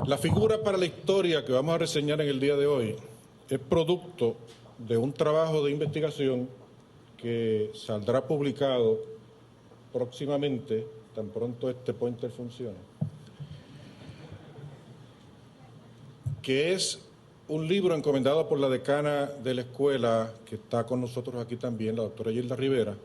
La figura para la historia que vamos a reseñar en el día de hoy es producto de un trabajo de investigación que saldrá publicado próximamente, tan pronto este pointer funcione, que es un libro encomendado por la decana de la escuela, que está con nosotros aquí también, la doctora Gilda Rivera,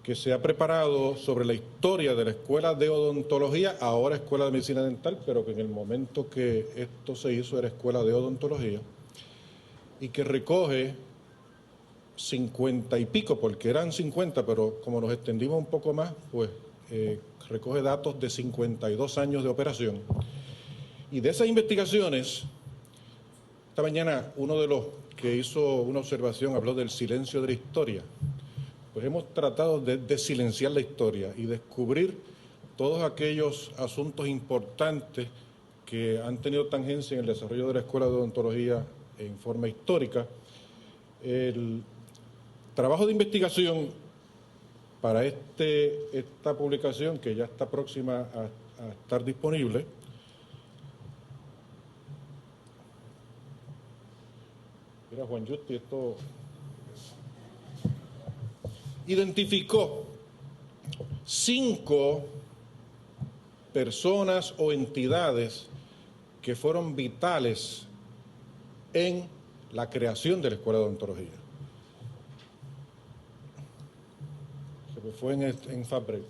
que se ha preparado sobre la historia de la Escuela de Odontología, ahora Escuela de Medicina Dental, pero que en el momento que esto se hizo era Escuela de Odontología, y que recoge 50 y pico, porque eran 50, pero como nos extendimos un poco más, pues recoge datos de 52 años de operación. Y de esas investigaciones, esta mañana uno de los que hizo una observación habló del silencio de la historia. Pues hemos tratado de silenciar la historia y descubrir todos aquellos asuntos importantes que han tenido tangencia en el desarrollo de la Escuela de Odontología en forma histórica. El trabajo de investigación para esta publicación, que ya está próxima a estar disponible, mira, Juan Justi, esto identificó 5 personas o entidades que fueron vitales en la creación de la Escuela de Odontología. Se me fue en Fabre.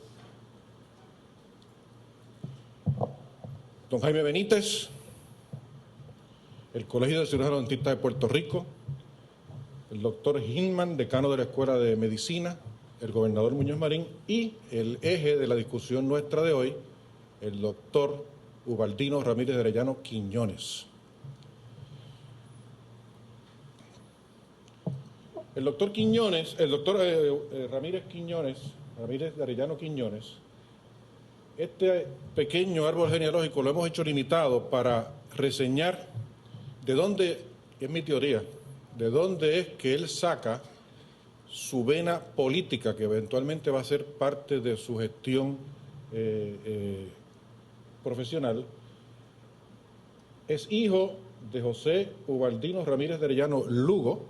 Don Jaime Benítez, el Colegio de Cirujanos Dentistas de Puerto Rico, el doctor Hinman, decano de la Escuela de Medicina, el gobernador Muñoz Marín y el eje de la discusión nuestra de hoy, el doctor Ubaldino Ramírez de Arellano Quiñones. El doctor Ramírez de Arellano Quiñones, este pequeño árbol genealógico lo hemos hecho limitado para reseñar de dónde, es mi teoría, de dónde es que él saca su vena política, que eventualmente va a ser parte de su gestión profesional. Es hijo de José Ubaldino Ramírez de Arellano Lugo,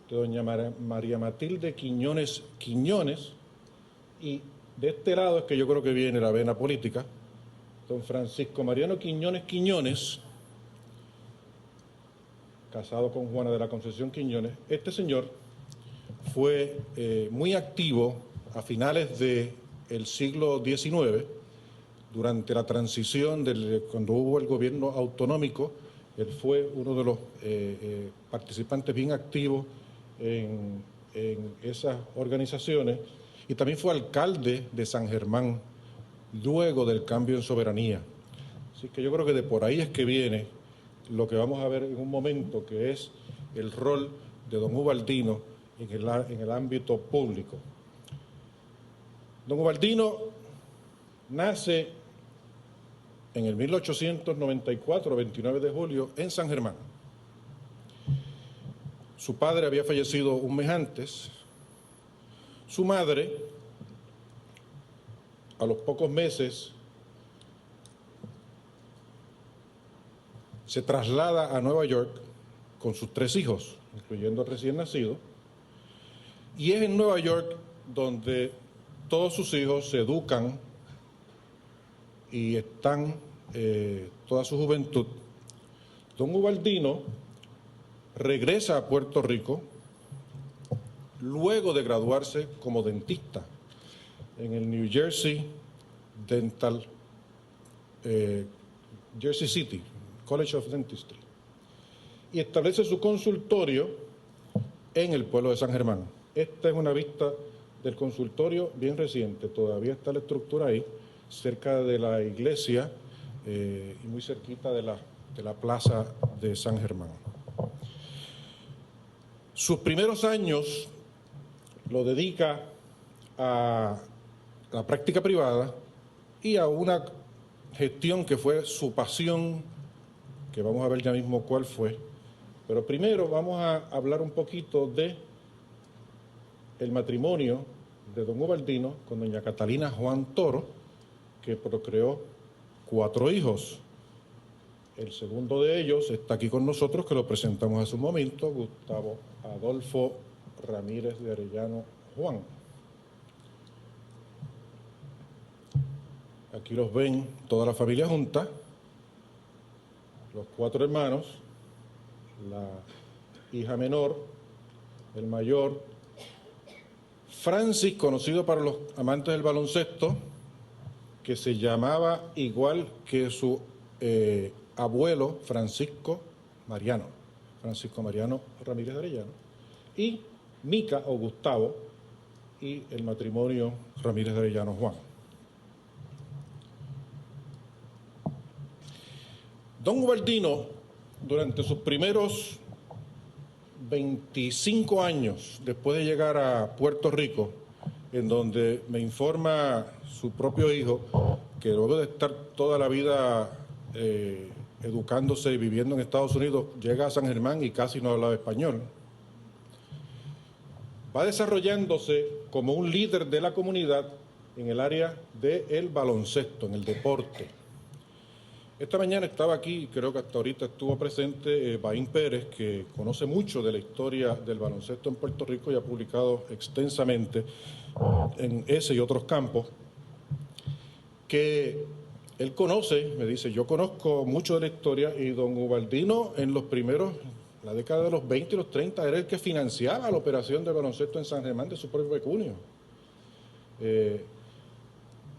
de doña María Matilde Quiñones Quiñones, y de este lado es que yo creo que viene la vena política, don Francisco Mariano Quiñones Quiñones, casado con Juana de la Concepción Quiñones. Este señor fue muy activo a finales del siglo XIX, durante la transición, cuando hubo el gobierno autonómico. Él fue uno de los participantes bien activos en esas organizaciones, y también fue alcalde de San Germán luego del cambio en soberanía. Así que yo creo que de por ahí es que viene lo que vamos a ver en un momento, que es el rol de don Ubaldino en el ámbito público. Don Ubaldino nace en el 1894, 29 de julio, en San Germán. Su padre había fallecido un mes antes. Su madre, a los pocos meses, se traslada a Nueva York con sus 3 hijos, incluyendo el recién nacido, y es en Nueva York donde todos sus hijos se educan y están toda su juventud. Don Ubaldino regresa a Puerto Rico luego de graduarse como dentista en el New Jersey Dental, Jersey City, College of Dentistry, y establece su consultorio en el pueblo de San Germán. Esta es una vista del consultorio bien reciente, todavía está la estructura ahí, cerca de la iglesia y muy cerquita de la plaza de San Germán. Sus primeros años lo dedica a la práctica privada y a una gestión que fue su pasión, que vamos a ver ya mismo cuál fue. Pero primero vamos a hablar un poquito de el matrimonio de don Ubaldino con doña Catalina Juan Toro, que procreó 4 hijos. El segundo de ellos está aquí con nosotros, que lo presentamos hace un momento, Gustavo Adolfo Ramírez de Arellano Juan. Aquí los ven toda la familia junta, los 4 hermanos, la hija menor, el mayor, Francis, conocido para los amantes del baloncesto, que se llamaba igual que su abuelo Francisco Mariano Ramírez de Arellano, y Mica o Gustavo, y el matrimonio Ramírez de Arellano Juan. Don Ubaldino, durante sus primeros 25 años después de llegar a Puerto Rico, en donde me informa su propio hijo que luego de estar toda la vida educándose y viviendo en Estados Unidos, llega a San Germán y casi no hablaba español. Va desarrollándose como un líder de la comunidad en el área del baloncesto, en el deporte. Esta mañana estaba aquí, creo que hasta ahorita estuvo presente Baín Pérez, que conoce mucho de la historia del baloncesto en Puerto Rico y ha publicado extensamente en ese y otros campos, que él conoce, me dice, yo conozco mucho de la historia, y don Ubaldino en los primeros, la década de los 20 y los 30, era el que financiaba la operación de baloncesto en San Germán de su propio pecunio.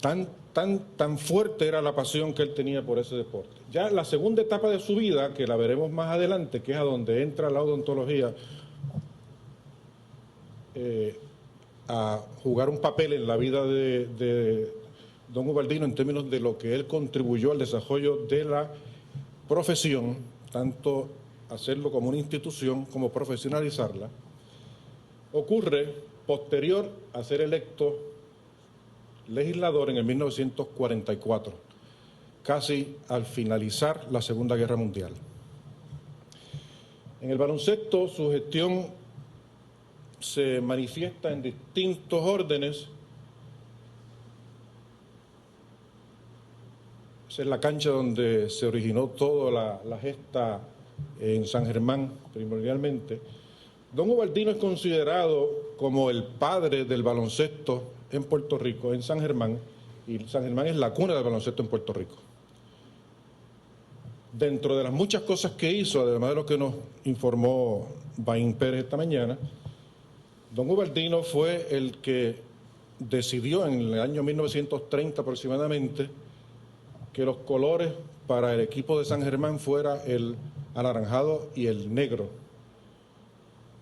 Tan fuerte era la pasión que él tenía por ese deporte. Ya la segunda etapa de su vida, que la veremos más adelante, que es a donde entra la odontología a jugar un papel en la vida de don Ubaldino en términos de lo que él contribuyó al desarrollo de la profesión, tanto hacerlo como una institución como profesionalizarla, ocurre posterior a ser electo legislador en el 1944, casi al finalizar la Segunda Guerra Mundial. En el baloncesto su gestión se manifiesta en distintos órdenes. Esa es la cancha donde se originó toda la gesta en San Germán, primordialmente. Don Ubaldino es considerado como el padre del baloncesto en Puerto Rico, en San Germán, y San Germán es la cuna del baloncesto en Puerto Rico. Dentro de las muchas cosas que hizo, además de lo que nos informó Baín Pérez esta mañana, don Ubaldino fue el que decidió en el año 1930 aproximadamente que los colores para el equipo de San Germán fuera el anaranjado y el negro,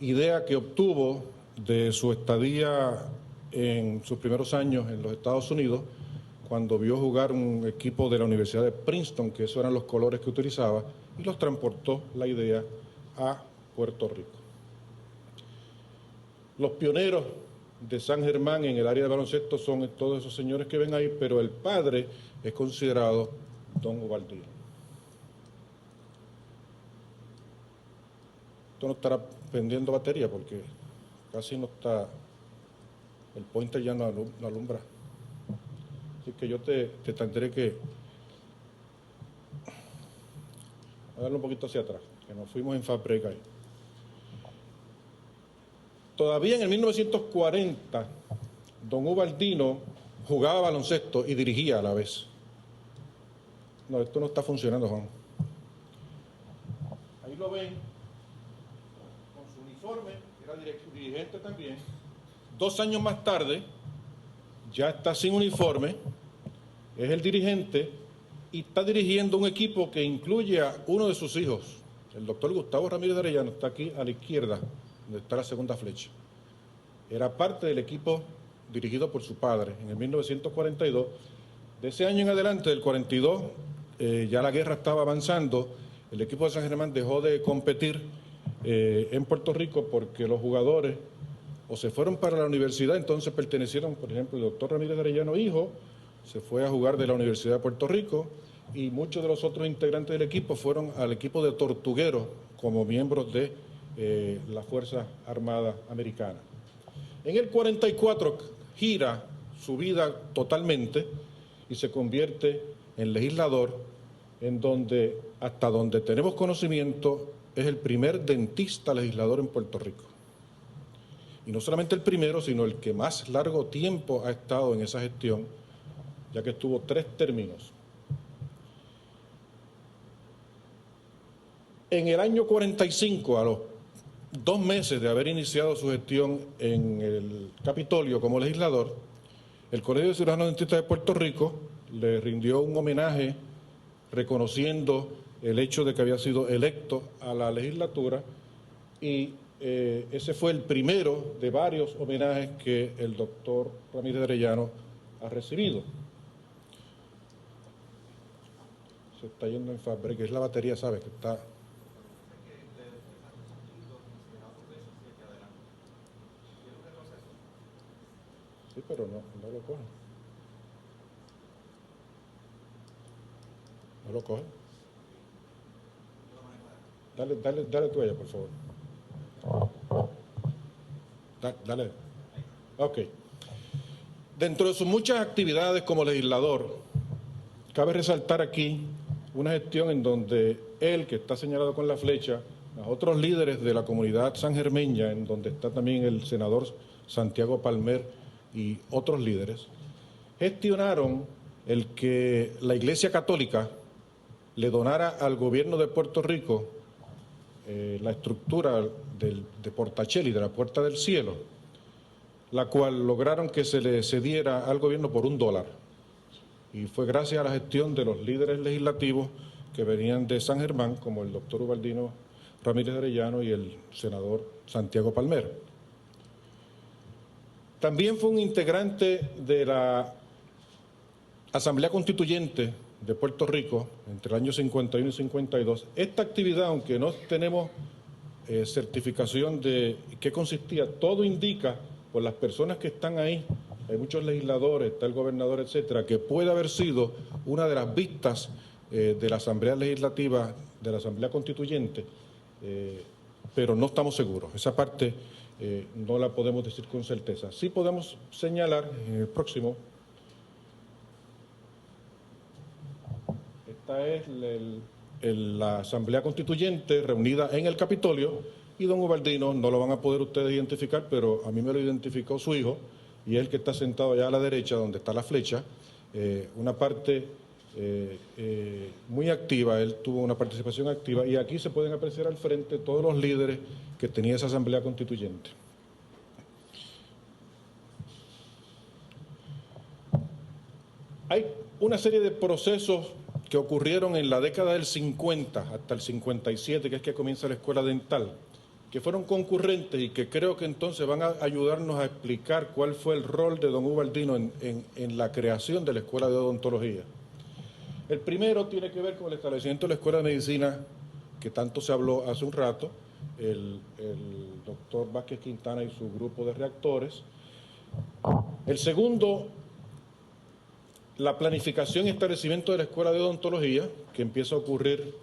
idea que obtuvo de su estadía en sus primeros años en los Estados Unidos, cuando vio jugar un equipo de la Universidad de Princeton, que esos eran los colores que utilizaba, y los transportó la idea a Puerto Rico. Los pioneros de San Germán en el área de baloncesto son todos esos señores que ven ahí, pero el padre es considerado don Ubaldino. Esto no estará prendiendo batería porque casi no está, el pointer ya no alumbra. Así que yo te tendré que darle un poquito hacia atrás, que nos fuimos en fast break ahí. Todavía en el 1940, don Ubaldino jugaba baloncesto y dirigía a la vez. No, esto no está funcionando, Juan. Ahí lo ven, con su uniforme, era dirigente también. 2 años más tarde, ya está sin uniforme, es el dirigente y está dirigiendo un equipo que incluye a uno de sus hijos, el doctor Gustavo Ramírez de Arellano, está aquí a la izquierda, donde está la segunda flecha. Era parte del equipo dirigido por su padre en el 1942. De ese año en adelante, del 42, ya la guerra estaba avanzando, el equipo de San Germán dejó de competir en Puerto Rico porque los jugadores o se fueron para la universidad, entonces pertenecieron, por ejemplo, el doctor Ramírez de Arellano, hijo, se fue a jugar de la Universidad de Puerto Rico, y muchos de los otros integrantes del equipo fueron al equipo de tortugueros como miembros de la Fuerza Armada Americana. En el 44 gira su vida totalmente y se convierte en legislador en donde, hasta donde tenemos conocimiento, es el primer dentista legislador en Puerto Rico. Y no solamente el primero, sino el que más largo tiempo ha estado en esa gestión, ya que estuvo 3 términos. En el año 45, a los 2 meses de haber iniciado su gestión en el Capitolio como legislador, el Colegio de Cirujanos Dentistas de Puerto Rico le rindió un homenaje reconociendo el hecho de que había sido electo a la legislatura y ese fue el primero de varios homenajes que el doctor Ramírez de Arellano ha recibido. Se está yendo en fabric, es la batería, ¿sabes? Que está... Sí, pero no lo coge. No lo coge. Dale tú a ella, por favor. Dale. Ok. Dentro de sus muchas actividades como legislador, cabe resaltar aquí una gestión en donde él, que está señalado con la flecha, a otros líderes de la comunidad sangermeña, en donde está también el senador Santiago Palmer y otros líderes, gestionaron el que la Iglesia Católica le donara al gobierno de Puerto Rico la estructura de Portacheli, de la Puerta del Cielo, la cual lograron que se le cediera al gobierno por $1. Y fue gracias a la gestión de los líderes legislativos que venían de San Germán, como el doctor Ubaldino Ramírez de Arellano y el senador Santiago Palmer. También fue un integrante de la Asamblea Constituyente de Puerto Rico entre el año 51 y 52. Esta actividad, aunque no tenemos certificación de qué consistía, todo indica por las personas que están ahí, hay muchos legisladores, está el gobernador, etcétera, que puede haber sido una de las vistas de la Asamblea Legislativa, de la Asamblea Constituyente, pero no estamos seguros. Esa parte no la podemos decir con certeza. Sí podemos señalar en el próximo. Esta es la Asamblea Constituyente reunida en el Capitolio y don Ubaldino no lo van a poder ustedes identificar, pero a mí me lo identificó su hijo y es el que está sentado allá a la derecha donde está la flecha, una parte muy activa, él tuvo una participación activa y aquí se pueden apreciar al frente todos los líderes que tenía esa Asamblea Constituyente. Hay una serie de procesos que ocurrieron en la década del 50 hasta el 57, que es que comienza la escuela dental, que fueron concurrentes y que creo que entonces van a ayudarnos a explicar cuál fue el rol de don Ubaldino en la creación de la Escuela de Odontología. El primero tiene que ver con el establecimiento de la Escuela de Medicina, que tanto se habló hace un rato, el doctor Vázquez Quintana y su grupo de reactores. El segundo, la planificación y establecimiento de la Escuela de Odontología, que empieza a ocurrir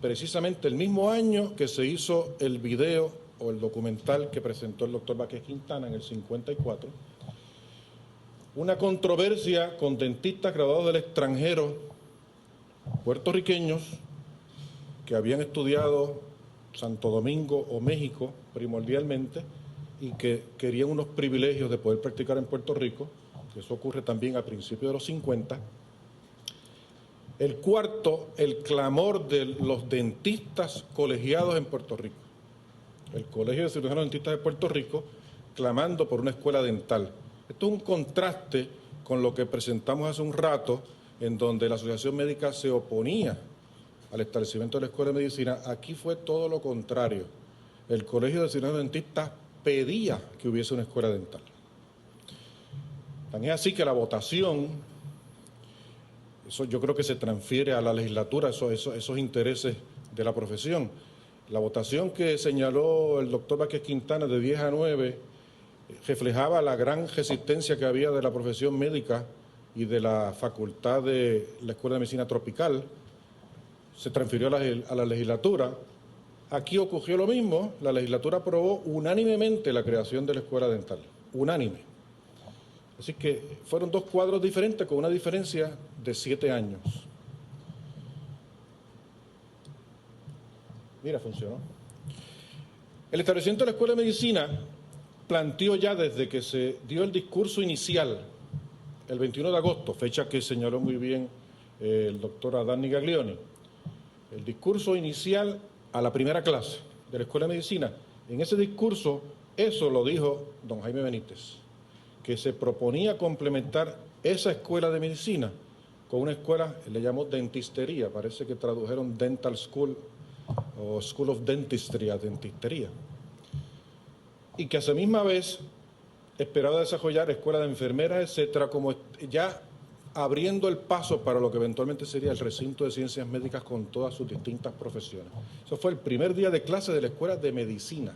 precisamente el mismo año que se hizo el video o el documental que presentó el doctor Vázquez Quintana en el 54. Una controversia con dentistas graduados del extranjero, puertorriqueños, que habían estudiado Santo Domingo o México primordialmente y que querían unos privilegios de poder practicar en Puerto Rico. Eso ocurre también a principios de los 50. El cuarto, el clamor de los dentistas colegiados en Puerto Rico. El Colegio de Cirujanos Dentistas de Puerto Rico clamando por una escuela dental. Esto es un contraste con lo que presentamos hace un rato, en donde la Asociación Médica se oponía al establecimiento de la Escuela de Medicina. Aquí fue todo lo contrario. El Colegio de Cirujanos Dentistas pedía que hubiese una escuela dental. Tan es así que la votación, eso yo creo que se transfiere a la legislatura, esos intereses de la profesión. La votación que señaló el doctor Vázquez Quintana de 10 a 9 reflejaba la gran resistencia que había de la profesión médica y de la facultad de la Escuela de Medicina Tropical. Se transfirió a la legislatura. Aquí ocurrió lo mismo, la legislatura aprobó unánimemente la creación de la escuela dental, unánime. Así que fueron dos cuadros diferentes con una diferencia de 7 años. Mira, funcionó. El establecimiento de la Escuela de Medicina planteó ya desde que se dio el discurso inicial, el 21 de agosto, fecha que señaló muy bien el doctor Adán Nigaglioni, el discurso inicial a la primera clase de la Escuela de Medicina. En ese discurso, eso lo dijo don Jaime Benítez, que se proponía complementar esa Escuela de Medicina con una escuela, le llamó dentistería, parece que tradujeron dental school o School of Dentistry a dentistería, y que a esa misma vez esperaba desarrollar escuela de enfermeras, etcétera, como ya abriendo el paso para lo que eventualmente sería el recinto de ciencias médicas con todas sus distintas profesiones. Eso fue el primer día de clase de la Escuela de Medicina.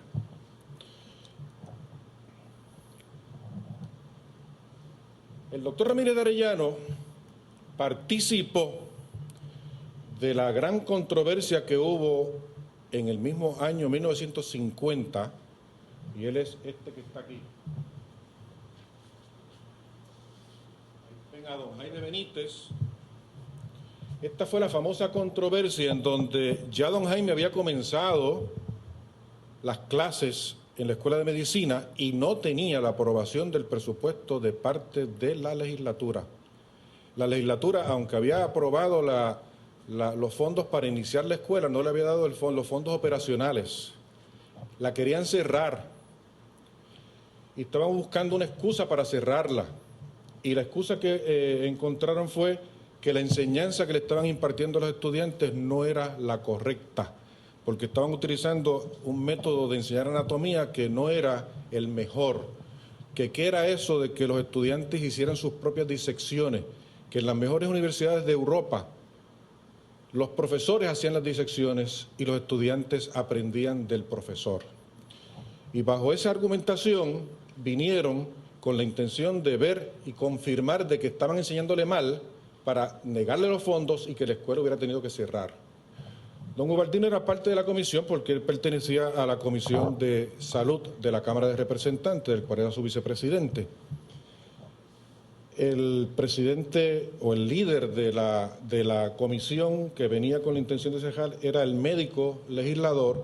El doctor Ramírez de Arellano participó de la gran controversia que hubo en el mismo año 1950, y él es este que está aquí. Ven a don Jaime Benítez. Esta fue la famosa controversia en donde ya don Jaime había comenzado las clases en la Escuela de Medicina y no tenía la aprobación del presupuesto de parte de la legislatura. La legislatura, aunque había aprobado los fondos para iniciar la escuela, no le había dado los fondos operacionales. La querían cerrar y estaban buscando una excusa para cerrarla. Y la excusa que encontraron fue que la enseñanza que le estaban impartiendo a los estudiantes no era la correcta, porque estaban utilizando un método de enseñar anatomía que no era el mejor, que qué era eso de que los estudiantes hicieran sus propias disecciones, que en las mejores universidades de Europa los profesores hacían las disecciones y los estudiantes aprendían del profesor. Y bajo esa argumentación vinieron con la intención de ver y confirmar de que estaban enseñándole mal para negarle los fondos y que la escuela hubiera tenido que cerrar. Don Ubaldino era parte de la comisión porque él pertenecía a la Comisión de Salud de la Cámara de Representantes, del cual era su vicepresidente. El presidente o el líder de la comisión que venía con la intención de cerrar era el médico legislador,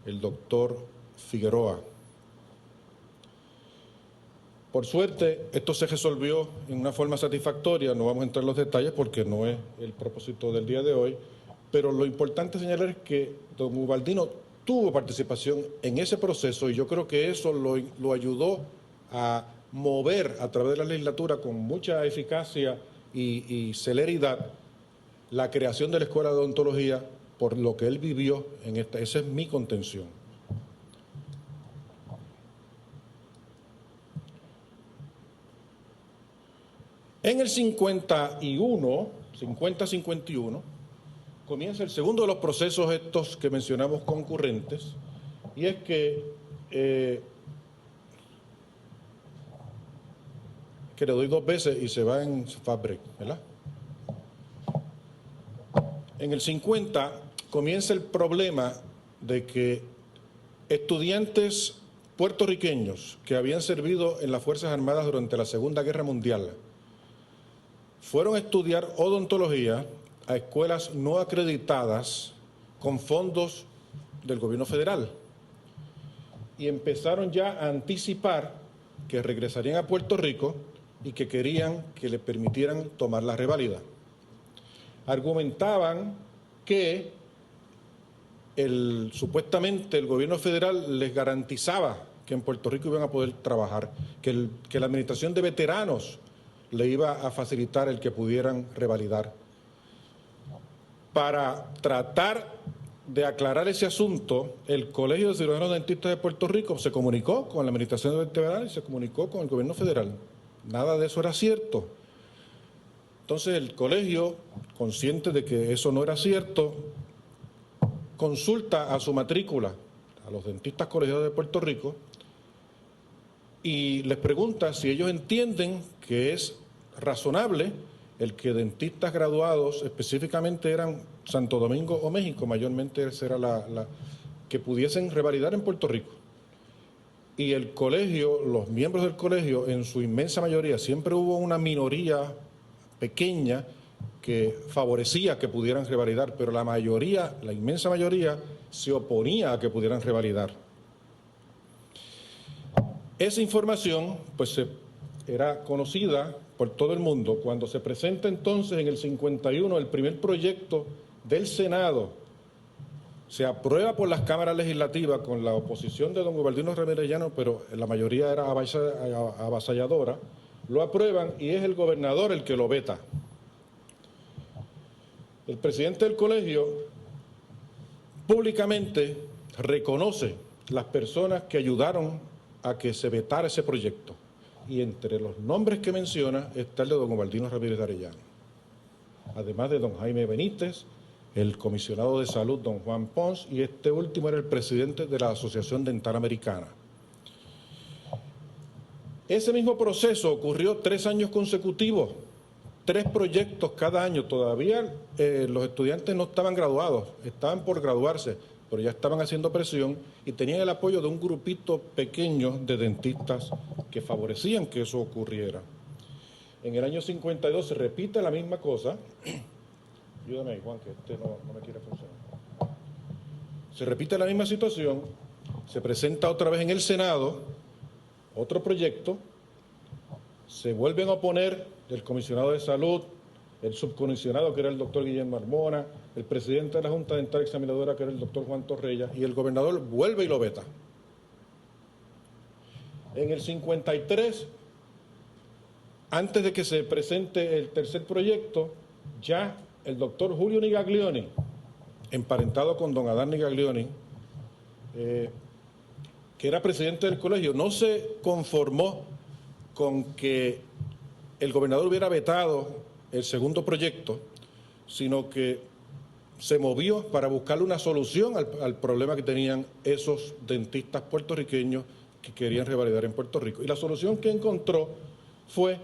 el doctor Figueroa. Por suerte, esto se resolvió en una forma satisfactoria, no vamos a entrar en los detalles porque no es el propósito del día de hoy, pero lo importante señalar es que don Ubaldino tuvo participación en ese proceso y yo creo que eso lo ayudó a mover a través de la legislatura con mucha eficacia y celeridad la creación de la Escuela de Odontología por lo que él vivió en esta. Esa es mi contención. En el 50-51, comienza el segundo de los procesos estos que mencionamos concurrentes, y es que le doy dos veces y se va en fast break, ¿verdad? En el 50 comienza el problema de que estudiantes puertorriqueños que habían servido en las Fuerzas Armadas durante la Segunda Guerra Mundial fueron a estudiar odontología a escuelas no acreditadas con fondos del gobierno federal y empezaron ya a anticipar que regresarían a Puerto Rico y que querían que les permitieran tomar la reválida. Argumentaban que supuestamente el gobierno federal les garantizaba que en Puerto Rico iban a poder trabajar, que la administración de veteranos le iba a facilitar el que pudieran revalidar. Para tratar de aclarar ese asunto, el Colegio de Cirujanos Dentistas de Puerto Rico se comunicó con la Administración de Veteranos y se comunicó con el gobierno federal. Nada de eso era cierto. Entonces el colegio, consciente de que eso no era cierto, consulta a su matrícula, a los dentistas colegiados de Puerto Rico, y les pregunta si ellos entienden que es razonable el que dentistas graduados, específicamente eran Santo Domingo o México, mayormente esa era que pudiesen revalidar en Puerto Rico. Y el colegio, los miembros del colegio, en su inmensa mayoría, siempre hubo una minoría pequeña que favorecía que pudieran revalidar, pero la mayoría, la inmensa mayoría, se oponía a que pudieran revalidar. Esa información pues era conocida por todo el mundo. Cuando se presenta entonces en el 51 el primer proyecto del Senado, se aprueba por las cámaras legislativas con la oposición de don Ubaldino Ramírez Llano, pero la mayoría era avasalladora, lo aprueban y es el gobernador el que lo veta. El presidente del colegio públicamente reconoce las personas que ayudaron a que se vetara ese proyecto. Y entre los nombres que menciona está el de don Ubaldino Ramírez Arellano. Además de don Jaime Benítez, el comisionado de salud, don Juan Pons, y este último era el presidente de la Asociación Dental Americana. Ese mismo proceso ocurrió 3 años consecutivos, 3 proyectos cada año. Todavía los estudiantes no estaban graduados, estaban por graduarse, pero ya estaban haciendo presión y tenían el apoyo de un grupito pequeño de dentistas que favorecían que eso ocurriera. En el año 52 se repite la misma cosa. Ayúdame ahí, Juan, que no me quiere funcionar. Se repite la misma situación, se presenta otra vez en el Senado otro proyecto, se vuelven a oponer el comisionado de salud, el subcomisionado, que era el doctor Guillermo Armona, el presidente de la Junta Dental Examinadora, que era el doctor Juan Torrella, y el gobernador vuelve y lo veta. En el 53, antes de que se presente el tercer proyecto, ya el doctor Julio Nigaglioni, emparentado con don Adán Nigaglioni, que era presidente del colegio, no se conformó con que el gobernador hubiera vetado el segundo proyecto, sino que se movió para buscarle una solución al problema que tenían esos dentistas puertorriqueños que querían revalidar en Puerto Rico. Y la solución que encontró fue,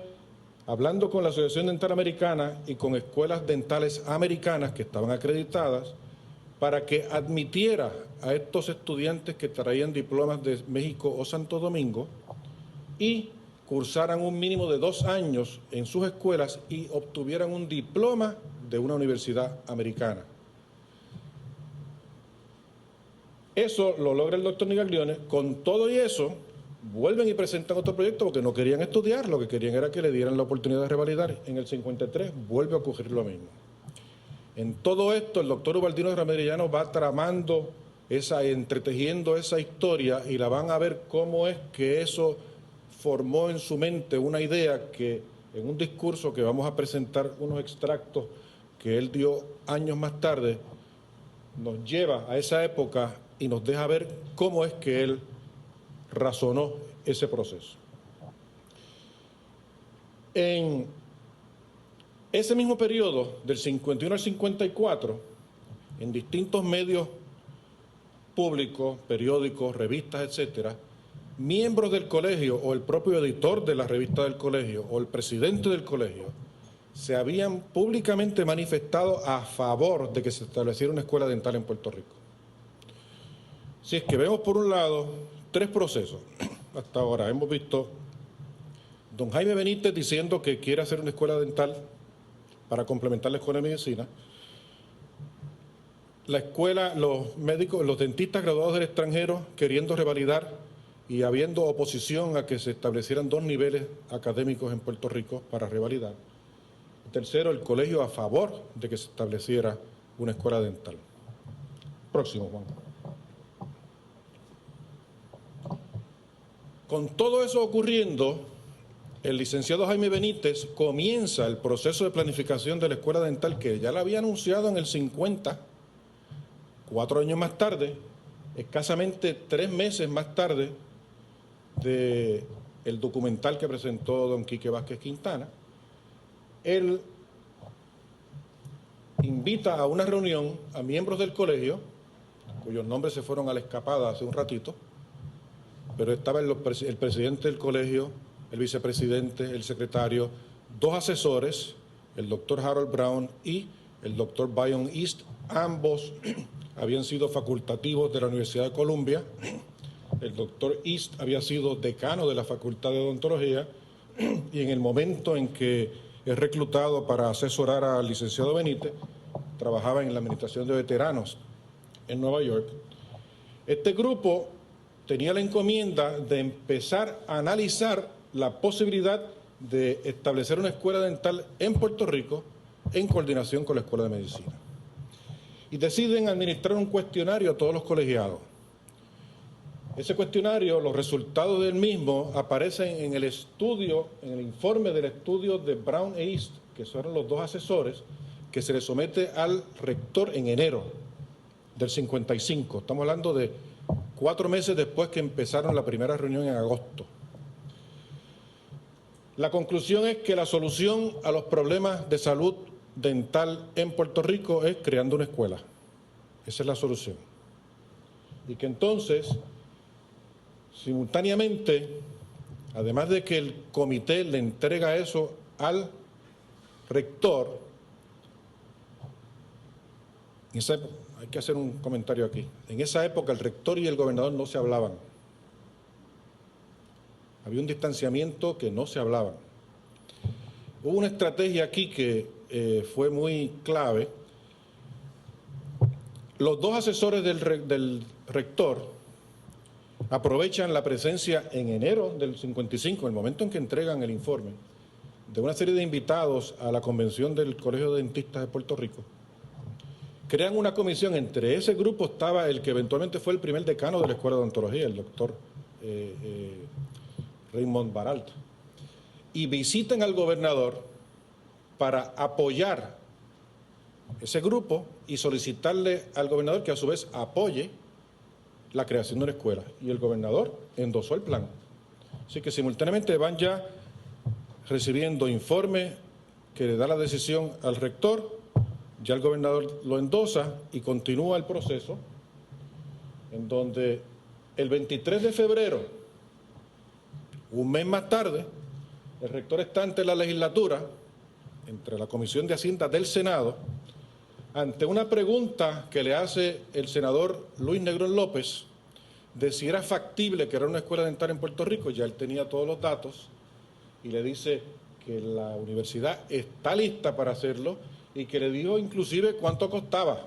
hablando con la Asociación Dental Americana y con escuelas dentales americanas que estaban acreditadas, para que admitiera a estos estudiantes que traían diplomas de México o Santo Domingo y cursaran un mínimo de 2 años en sus escuelas y obtuvieran un diploma de una universidad americana. Eso lo logra el doctor Nigaglioni. Con todo y eso, vuelven y presentan otro proyecto porque no querían estudiar, lo que querían era que le dieran la oportunidad de revalidar. En el 53 vuelve a ocurrir lo mismo. En todo esto, el doctor Ubaldino Ramírez Llano va tramando, entretejiendo esa historia y la van a ver cómo es que eso formó en su mente una idea que en un discurso que vamos a presentar unos extractos que él dio años más tarde, nos lleva a esa época y nos deja ver cómo es que él razonó ese proceso. En ese mismo periodo, del 51 al 54, en distintos medios públicos, periódicos, revistas, etcétera, miembros del colegio o el propio editor de la revista del colegio o el presidente del colegio se habían públicamente manifestado a favor de que se estableciera una escuela dental en Puerto Rico. Si es que vemos por un lado 3 procesos hasta ahora. Hemos visto don Jaime Benítez diciendo que quiere hacer una escuela dental para complementar la escuela de medicina. La escuela, los médicos, los dentistas graduados del extranjero queriendo revalidar y habiendo oposición a que se establecieran 2 niveles académicos en Puerto Rico para revalidar. Tercero, el colegio a favor de que se estableciera una escuela dental. Próximo, Juan. Con todo eso ocurriendo, el licenciado Jaime Benítez comienza el proceso de planificación de la escuela dental que ya la había anunciado en el 50, 4 años más tarde, escasamente 3 meses más tarde del documental que presentó don Quique Vázquez Quintana. Él invita a una reunión a miembros del colegio, cuyos nombres se fueron a la escapada hace un ratito, pero estaba el presidente del colegio, el vicepresidente, el secretario, 2 asesores, el doctor Harold Brown y el doctor Byron East. Ambos habían sido facultativos de la Universidad de Columbia. El doctor East había sido decano de la Facultad de Odontología y en el momento en que es reclutado para asesorar al licenciado Benítez, trabajaba en la Administración de Veteranos en Nueva York. Este grupo tenía la encomienda de empezar a analizar la posibilidad de establecer una escuela dental en Puerto Rico en coordinación con la Escuela de Medicina. Y deciden administrar un cuestionario a todos los colegiados. Ese cuestionario, los resultados del mismo aparecen en el estudio, en el informe del estudio de Brown e East, que fueron los dos asesores, que se le somete al rector en enero del 55. Estamos hablando de 4 meses después que empezaron la primera reunión en agosto. La conclusión es que la solución a los problemas de salud dental en Puerto Rico es creando una escuela. Esa es la solución. Y que entonces, simultáneamente, además de que el comité le entrega eso al rector, hay que hacer un comentario aquí. En esa época el rector y el gobernador no se hablaban. Había un distanciamiento que no se hablaban. Hubo una estrategia aquí que fue muy clave. Los dos asesores del rector aprovechan la presencia en enero del 55, en el momento en que entregan el informe, de una serie de invitados a la convención del Colegio de Dentistas de Puerto Rico. Crean una comisión. Entre ese grupo estaba el que eventualmente fue el primer decano de la Escuela de Odontología, el doctor Raymond Baralt, y visitan al gobernador para apoyar ese grupo y solicitarle al gobernador que a su vez apoye la creación de una escuela. Y el gobernador endosó el plan. Así que simultáneamente van ya recibiendo informe que le da la decisión al rector, ya el gobernador lo endosa y continúa el proceso, en donde el 23 de febrero, un mes más tarde, el rector está ante la legislatura, entre la Comisión de Hacienda del Senado, ante una pregunta que le hace el senador Luis Negrón López de si era factible crear una escuela dental en Puerto Rico. Ya él tenía todos los datos y le dice que la universidad está lista para hacerlo y que le dijo inclusive cuánto costaba,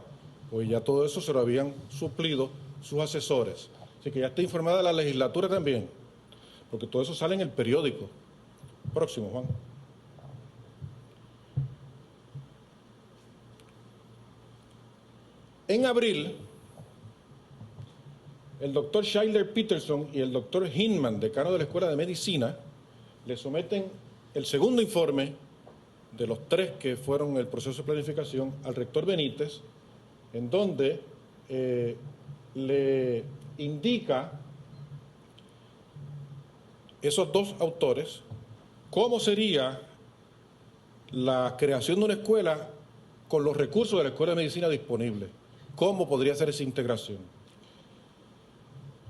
pues ya todo eso se lo habían suplido sus asesores. Así que ya está informada la legislatura también, porque todo eso sale en el periódico. Próximo, Juan. En abril, el doctor Schuyler Peterson y el doctor Hinman, decano de la Escuela de Medicina, le someten el segundo informe de los 3 que fueron el proceso de planificación al rector Benítez, en donde le indica esos 2 autores cómo sería la creación de una escuela con los recursos de la Escuela de Medicina disponibles, cómo podría ser esa integración.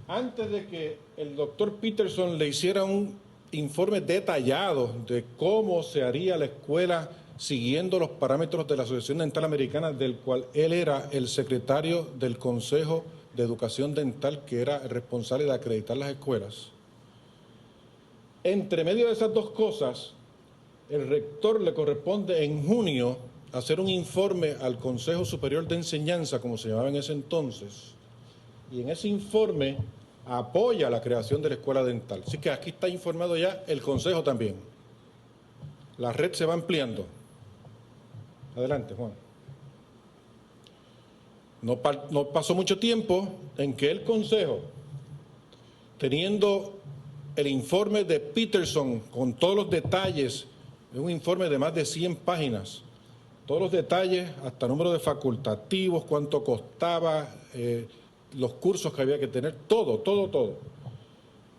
Antes de que el doctor Peterson le hiciera un informe detallado de cómo se haría la escuela siguiendo los parámetros de la Asociación Dental Americana, del cual él era el secretario del Consejo de Educación Dental, que era el responsable de acreditar las escuelas. Entre medio de esas 2 cosas, el rector le corresponde en junio hacer un informe al Consejo Superior de Enseñanza, como se llamaba en ese entonces, y en ese informe apoya la creación de la escuela dental. Así que aquí está informado ya el Consejo también. La red se va ampliando. Adelante, Juan. No pasó mucho tiempo en que el Consejo, teniendo el informe de Peterson con todos los detalles, es un informe de más de 100 páginas, todos los detalles, hasta número de facultativos, cuánto costaba, los cursos que había que tener, todo.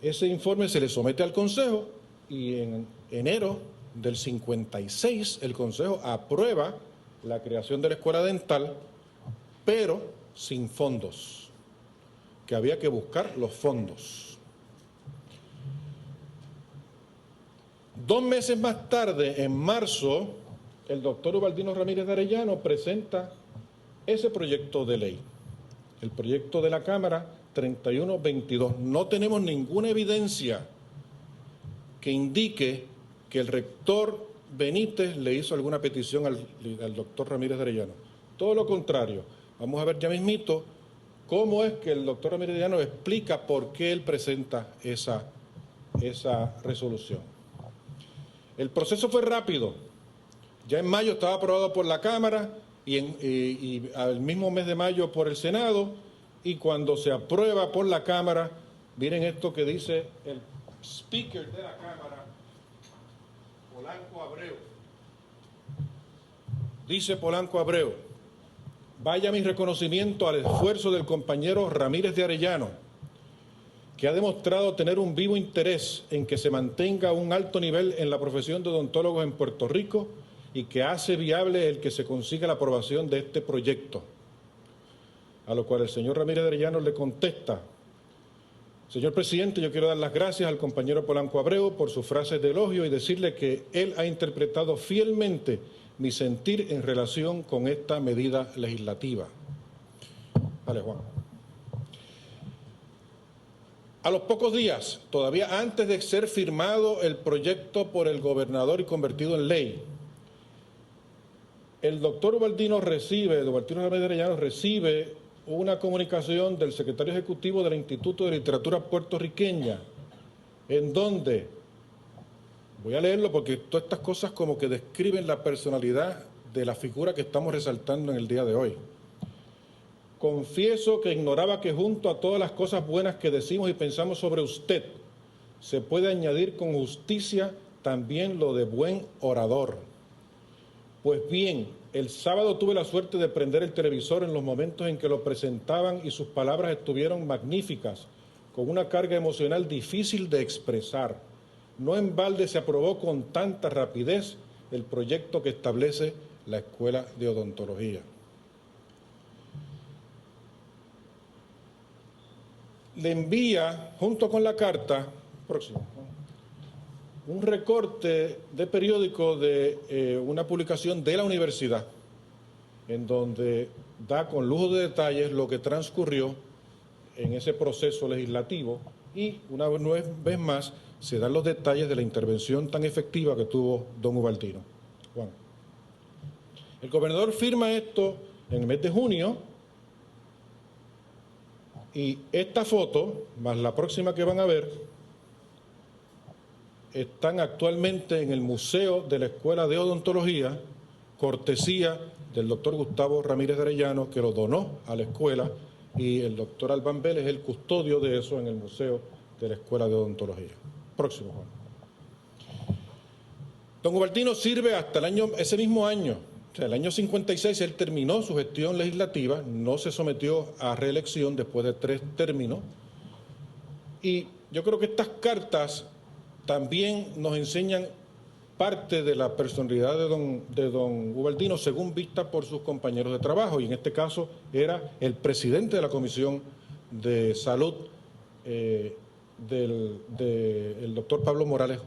Ese informe se le somete al Consejo y en enero del 56 el Consejo aprueba la creación de la escuela dental, pero sin fondos, que había que buscar los fondos. 2 meses más tarde, en marzo, el doctor Ubaldino Ramírez de Arellano presenta ese proyecto de ley, el proyecto de la Cámara 3122. No tenemos ninguna evidencia que indique que el rector Benítez le hizo alguna petición al doctor Ramírez de Arellano. Todo lo contrario. Vamos a ver ya mismito cómo es que el doctor Ramírez de Arellano explica por qué él presenta esa resolución. El proceso fue rápido. Ya en mayo estaba aprobado por la Cámara y al mismo mes de mayo por el Senado, y cuando se aprueba por la Cámara, miren esto que dice el speaker de la Cámara, Polanco Abreu. Dice Polanco Abreu: vaya mi reconocimiento al esfuerzo del compañero Ramírez de Arellano, que ha demostrado tener un vivo interés en que se mantenga un alto nivel en la profesión de odontólogos en Puerto Rico y que hace viable el que se consiga la aprobación de este proyecto. A lo cual el señor Ramírez de Arellano le contesta: señor presidente, yo quiero dar las gracias al compañero Polanco Abreu por sus frases de elogio y decirle que él ha interpretado fielmente mi sentir en relación con esta medida legislativa. Dale, Juan. A los pocos días, todavía antes de ser firmado el proyecto por el gobernador y convertido en ley, el doctor Ubaldino Ramírez de Arellano recibe una comunicación del secretario ejecutivo del Instituto de Literatura Puertorriqueña, en donde, voy a leerlo porque todas estas cosas como que describen la personalidad de la figura que estamos resaltando en el día de hoy. Confieso que ignoraba que junto a todas las cosas buenas que decimos y pensamos sobre usted, se puede añadir con justicia también lo de buen orador. Pues bien, el sábado tuve la suerte de prender el televisor en los momentos en que lo presentaban y sus palabras estuvieron magníficas, con una carga emocional difícil de expresar. No en balde se aprobó con tanta rapidez el proyecto que establece la Escuela de Odontología. Le envía, junto con la carta, un recorte de periódico de una publicación de la universidad, en donde da con lujo de detalles lo que transcurrió en ese proceso legislativo y, una vez más, se dan los detalles de la intervención tan efectiva que tuvo don Ubaldino. Juan. El gobernador firma esto en el mes de junio y esta foto, más la próxima que van a ver, están actualmente en el Museo de la Escuela de Odontología, cortesía del doctor Gustavo Ramírez de Arellano, que lo donó a la escuela, y el doctor Albán Vélez es el custodio de eso en el Museo de la Escuela de Odontología. Próximo, Juan. Don Ubaldino sirve hasta ese mismo año, o sea, el año 56, él terminó su gestión legislativa, no se sometió a reelección después de 3 términos, y yo creo que estas cartas también nos enseñan parte de la personalidad de don Ubaldino según vista por sus compañeros de trabajo, y en este caso era el presidente de la Comisión de Salud, el doctor Pablo Morales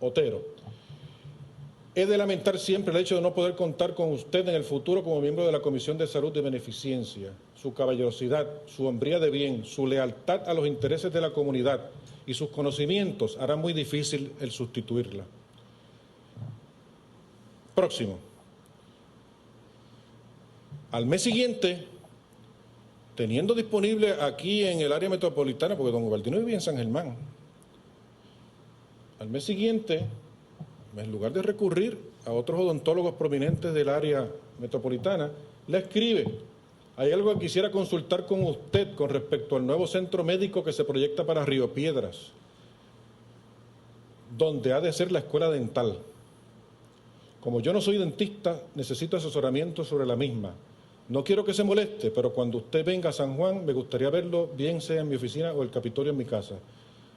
Otero. He de lamentar siempre el hecho de no poder contar con usted en el futuro como miembro de la Comisión de Salud de Beneficencia. Su caballerosidad, su hombría de bien, su lealtad a los intereses de la comunidad y sus conocimientos harán muy difícil el sustituirla. Próximo. Al mes siguiente, teniendo disponible aquí en el área metropolitana, porque don Ubaldino vivía en San Germán, al mes siguiente, en lugar de recurrir a otros odontólogos prominentes del área metropolitana, le escribe: hay algo que quisiera consultar con usted con respecto al nuevo centro médico que se proyecta para Río Piedras, donde ha de ser la escuela dental. Como yo no soy dentista, necesito asesoramiento sobre la misma. No quiero que se moleste, pero cuando usted venga a San Juan, me gustaría verlo, bien sea en mi oficina o el Capitolio en mi casa.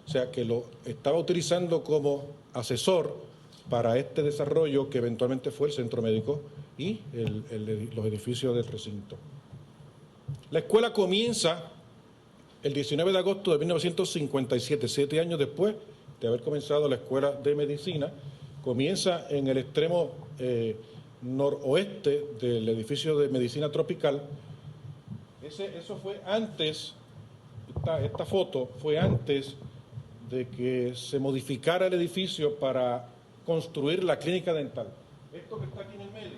O sea, que lo estaba utilizando como asesor para este desarrollo que eventualmente fue el centro médico y los edificios del recinto. La escuela comienza el 19 de agosto de 1957, 7 años después de haber comenzado la escuela de medicina. Comienza en el extremo noroeste del edificio de medicina tropical. Eso fue antes, esta foto fue antes de que se modificara el edificio para construir la clínica dental. Esto que está aquí en el medio,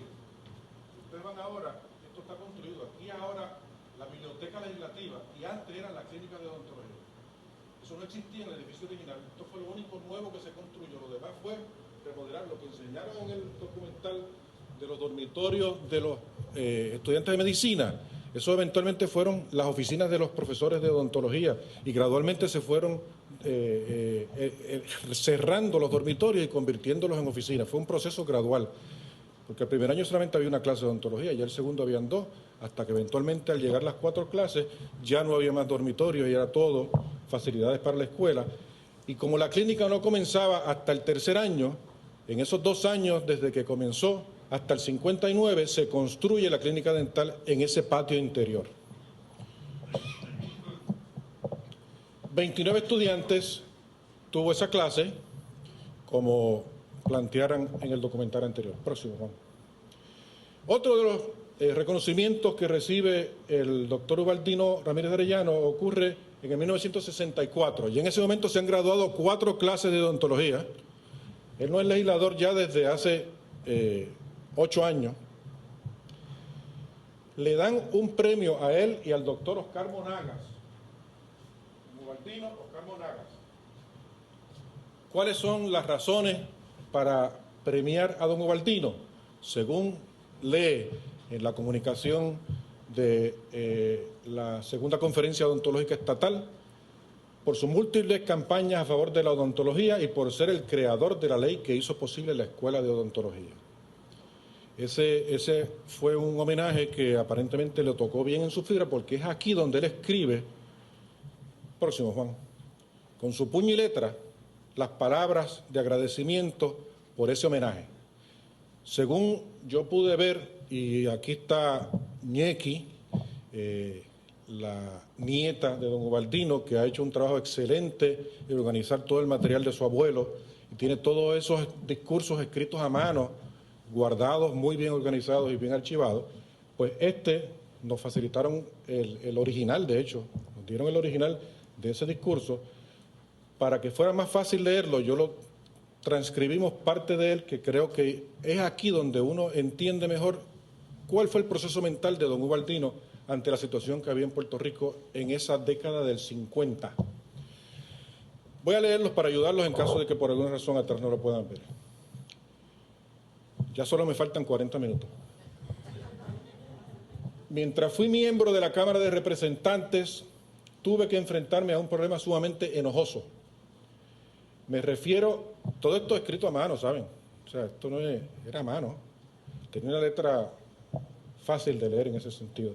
ustedes van ahora, esto está construido. Aquí ahora la biblioteca legislativa, y antes era la clínica de odontología. Eso no existía en el edificio original. Esto fue lo único nuevo que se construyó. Lo demás fue remodelar lo que enseñaron en el documental de los dormitorios de los estudiantes de medicina. Eso eventualmente fueron las oficinas de los profesores de odontología y gradualmente se fueron cerrando los dormitorios y convirtiéndolos en oficinas. Fue un proceso gradual, porque el primer año solamente había una clase de odontología, ya el segundo habían dos, hasta que eventualmente al llegar las 4 clases ya no había más dormitorios y era todo facilidades para la escuela. Y como la clínica no comenzaba hasta el tercer año, en esos 2 años desde que comenzó hasta el 59 se construye la clínica dental en ese patio interior. 29 estudiantes tuvo esa clase, como plantearan en el documental anterior. Próximo, Juan. Otro de los reconocimientos que recibe el doctor Ubaldino Ramírez de Arellano ocurre en el 1964, y en ese momento se han graduado 4 clases de odontología. Él no es legislador ya desde hace 8 años. Le dan un premio a él y al doctor Oscar Monagas. Ubaldino, Oscar Monagas. ¿Cuáles son las razones para premiar a don Ubaldino? Según lee en la comunicación de la segunda conferencia odontológica estatal, por sus múltiples campañas a favor de la odontología y por ser el creador de la ley que hizo posible la Escuela de Odontología. Ese fue un homenaje que aparentemente le tocó bien en su fibra, porque es aquí donde él escribe, próximo Juan, con su puño y letra, las palabras de agradecimiento por ese homenaje. Según yo pude ver, y aquí está Ñequi, la nieta de don Ubaldino, que ha hecho un trabajo excelente en organizar todo el material de su abuelo, y tiene todos esos discursos escritos a mano, guardados, muy bien organizados y bien archivados. Pues nos facilitaron el original, de hecho, nos dieron el original de ese discurso, para que fuera más fácil leerlo. Yo lo transcribimos parte de él, que creo que es aquí donde uno entiende mejor cuál fue el proceso mental de don Ubaldino ante la situación que había en Puerto Rico en esa década del 50. Voy a leerlos para ayudarlos en caso de que por alguna razón atrás no lo puedan ver. Ya solo me faltan 40 minutos. Mientras fui miembro de la Cámara de Representantes, tuve que enfrentarme a un problema sumamente enojoso. Me refiero, todo esto escrito a mano, ¿saben? O sea, esto no era a mano. Tenía una letra fácil de leer en ese sentido.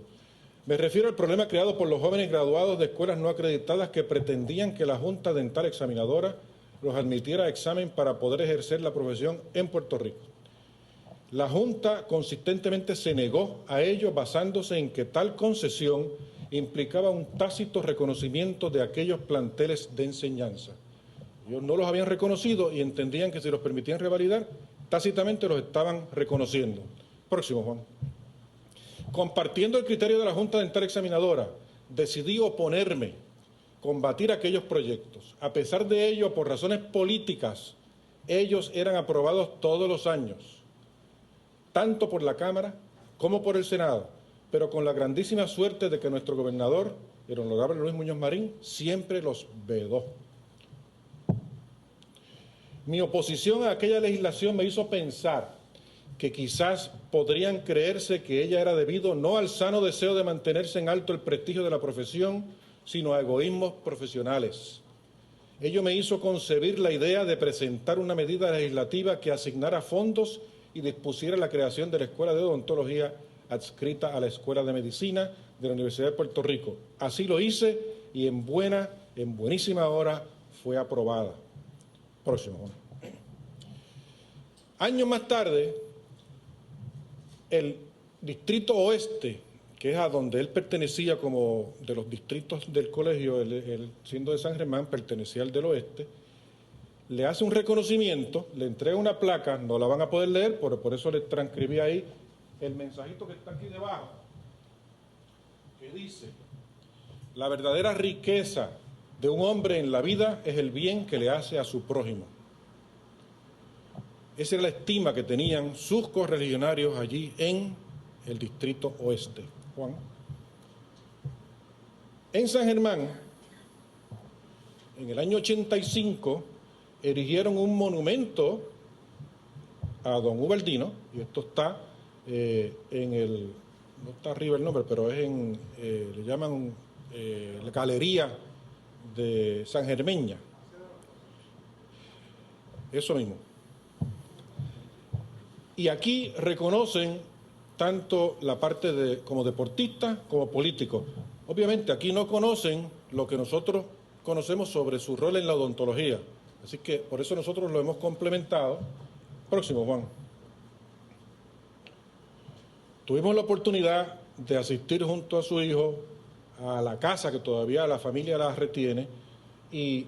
Me refiero al problema creado por los jóvenes graduados de escuelas no acreditadas que pretendían que la Junta Dental Examinadora los admitiera a examen para poder ejercer la profesión en Puerto Rico. La Junta consistentemente se negó a ello, basándose en que tal concesión implicaba un tácito reconocimiento de aquellos planteles de enseñanza. Ellos no los habían reconocido y entendían que si los permitían revalidar, tácitamente los estaban reconociendo. Próximo, Juan. Compartiendo el criterio de la Junta Dental Examinadora, decidí oponerme, combatir aquellos proyectos. A pesar de ello, por razones políticas, ellos eran aprobados todos los años, tanto por la Cámara como por el Senado, pero con la grandísima suerte de que nuestro gobernador, el honorable Luis Muñoz Marín, siempre los vedó. Mi oposición a aquella legislación me hizo pensar que quizás podrían creerse que ella era debido no al sano deseo de mantenerse en alto el prestigio de la profesión, sino a egoísmos profesionales. Ello me hizo concebir la idea de presentar una medida legislativa que asignara fondos y dispusiera la creación de la Escuela de Odontología adscrita a la Escuela de Medicina de la Universidad de Puerto Rico. Así lo hice y en buenísima hora fue aprobada. Próximo. Años más tarde, el Distrito Oeste, que es a donde él pertenecía como de los distritos del colegio, él siendo de San Germán, pertenecía al del Oeste, le hace un reconocimiento, le entrega una placa, no la van a poder leer, por eso le transcribí ahí el mensajito que está aquí debajo, que dice: la verdadera riqueza de un hombre en la vida es el bien que le hace a su prójimo. Esa era la estima que tenían sus correligionarios allí en el Distrito Oeste. Juan. En San Germán, en el año 85, erigieron un monumento a don Ubaldino, y esto está no está arriba el nombre, pero es le llaman la Galería de San Germeña. Eso mismo. Y aquí reconocen tanto la parte como deportistas como políticos. Obviamente aquí no conocen lo que nosotros conocemos sobre su rol en la odontología. Así que por eso nosotros lo hemos complementado. Próximo, Juan. Tuvimos la oportunidad de asistir junto a su hijo a la casa que todavía la familia la retiene, y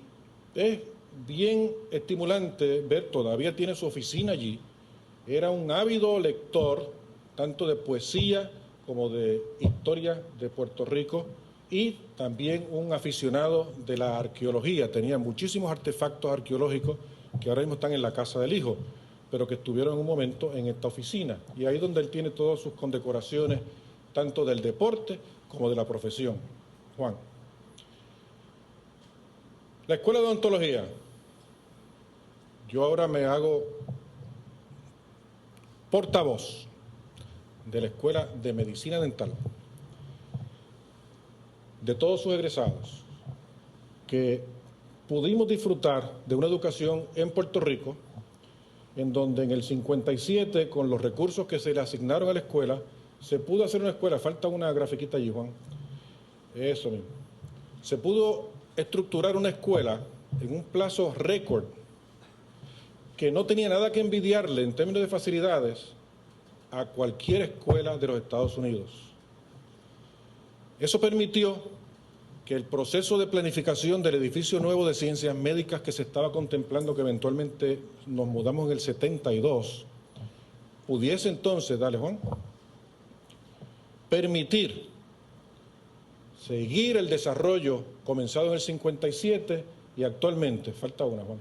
es bien estimulante ver, todavía tiene su oficina allí. Era un ávido lector tanto de poesía como de historia de Puerto Rico, y también un aficionado de la arqueología. Tenía muchísimos artefactos arqueológicos que ahora mismo están en la casa del hijo, pero que estuvieron en un momento en esta oficina. Y ahí es donde él tiene todas sus condecoraciones, tanto del deporte como de la profesión. Juan. La Escuela de Odontología. Yo ahora me hago portavoz de la Escuela de Medicina Dental, de todos sus egresados, que pudimos disfrutar de una educación en Puerto Rico, en donde en el 57, con los recursos que se le asignaron a la escuela, se pudo hacer una escuela. Falta una grafiquita allí, Juan. Eso mismo. Se pudo estructurar una escuela en un plazo récord que no tenía nada que envidiarle en términos de facilidades a cualquier escuela de los Estados Unidos. Eso permitió que el proceso de planificación del edificio nuevo de ciencias médicas que se estaba contemplando, que eventualmente nos mudamos en el 72, pudiese entonces, dale Juan, permitir seguir el desarrollo comenzado en el 57 y actualmente, falta una Juan,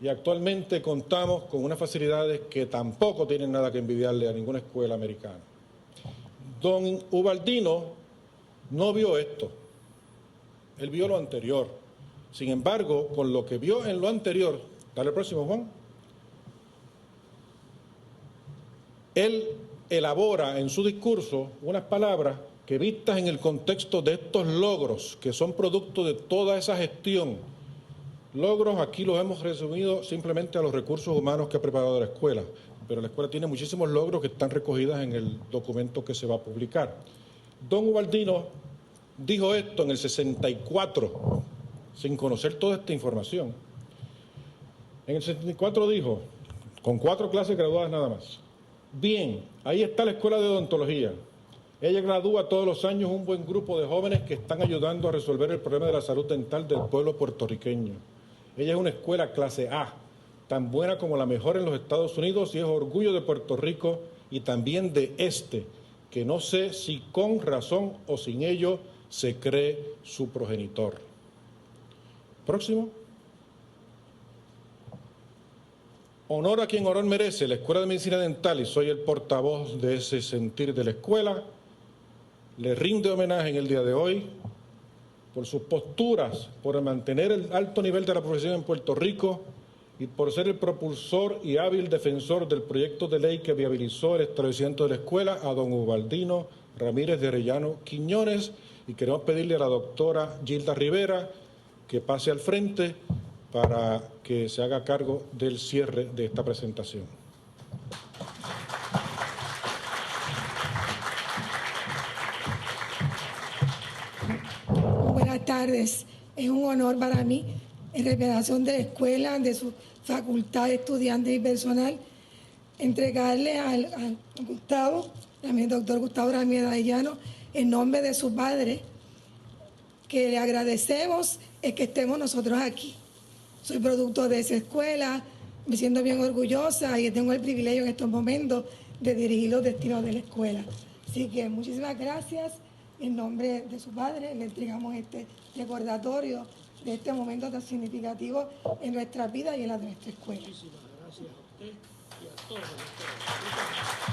y actualmente contamos con unas facilidades que tampoco tienen nada que envidiarle a ninguna escuela americana. Don Ubaldino no vio esto, él vio lo anterior. Sin embargo, con lo que vio en lo anterior, dale el próximo, Juan, él elabora en su discurso unas palabras que, vistas en el contexto de estos logros, que son producto de toda esa gestión, logros aquí los hemos resumido simplemente a los recursos humanos que ha preparado la escuela, pero la escuela tiene muchísimos logros que están recogidos en el documento que se va a publicar. Don Ubaldino dijo esto en el 64, sin conocer toda esta información. En el 64 dijo, con 4 clases graduadas nada más: bien, ahí está la Escuela de Odontología. Ella gradúa todos los años un buen grupo de jóvenes que están ayudando a resolver el problema de la salud dental del pueblo puertorriqueño. Ella es una escuela clase A, tan buena como la mejor en los Estados Unidos, y es orgullo de Puerto Rico y también de que no sé si con razón o sin ello se cree su progenitor. Próximo. Honor a quien honor merece, la Escuela de Medicina Dental, y soy el portavoz de ese sentir de la escuela. Le rinde homenaje en el día de hoy por sus posturas, por mantener el alto nivel de la profesión en Puerto Rico y por ser el propulsor y hábil defensor del proyecto de ley que viabilizó el establecimiento de la escuela, a don Ubaldino Ramírez de Arellano Quiñones. Y queremos pedirle a la doctora Gilda Rivera que pase al frente para que se haga cargo del cierre de esta presentación. Buenas tardes. Es un honor para mí, en representación de la escuela, de su facultad, estudiantes y personal, entregarle al Gustavo, también doctor Gustavo Ramírez Arellano, en nombre de su padre, que le agradecemos el que estemos nosotros aquí. Soy producto de esa escuela, me siento bien orgullosa y tengo el privilegio en estos momentos de dirigir los destinos de la escuela. Así que muchísimas gracias. En nombre de su padre le entregamos este recordatorio de este momento tan significativo en nuestra vida y en la de nuestra escuela. Muchísimas gracias a usted y a todos ustedes.